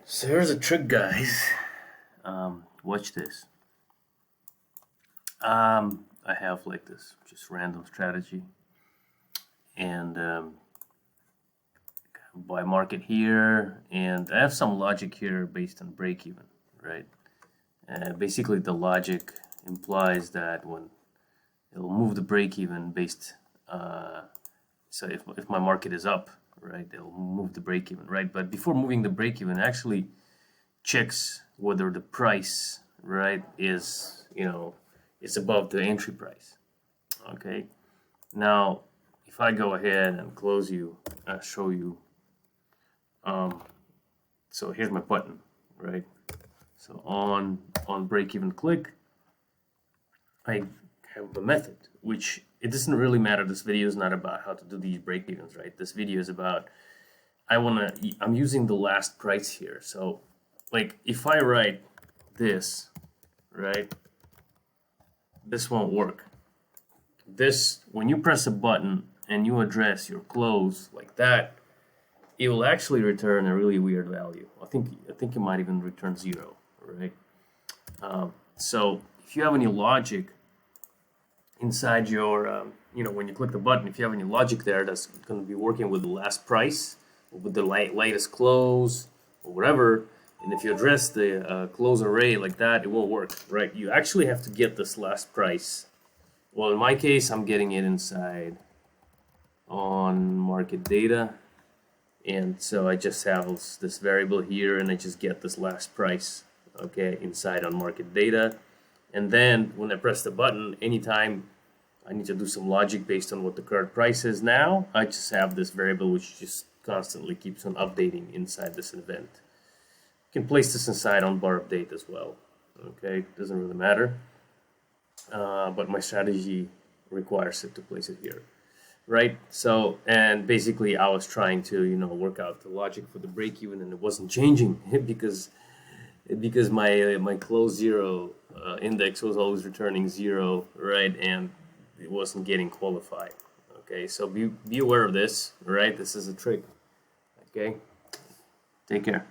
So here's a trick, guys. Watch this. I have like this just random strategy, and buy market here, and I have some logic here based on break even, right? Basically, the logic implies that when it will move the break even based, so if my market is up, right, it'll move the break even, right? But before moving the break even, actually checks whether the price, right, is, it's above the entry price. Okay, now if I go ahead and close you, show you. So here's my button, right? So on break even click, I have the method, which it doesn't really matter. This video is not about how to do these break evens, right? This video is about I'm using the last price here. So like if I write this, right, this won't work. This, when you press a button and you address your close like that, it will actually return a really weird value. I think it might even return 0, right? So if you have any logic inside your, when you click the button, if you have any logic there that's going to be working with the last price, or with the latest close, or whatever, and if you address the close array like that, it won't work, right? You actually have to get this last price. Well, in my case, I'm getting it inside on market data. And so I just have this variable here, and I just get this last price, okay, inside on market data. And then when I press the button, anytime I need to do some logic based on what the current price is now, I just have this variable which just constantly keeps on updating inside this event. You can place this inside on bar update as well, okay, doesn't really matter. But my strategy requires it to place it here. Right, so, and basically I was trying to work out the logic for the break even, and it wasn't changing because my close 0 index was always returning 0, right, and it wasn't getting qualified. Okay, so be aware of this, right? This is a trick. Okay, take care.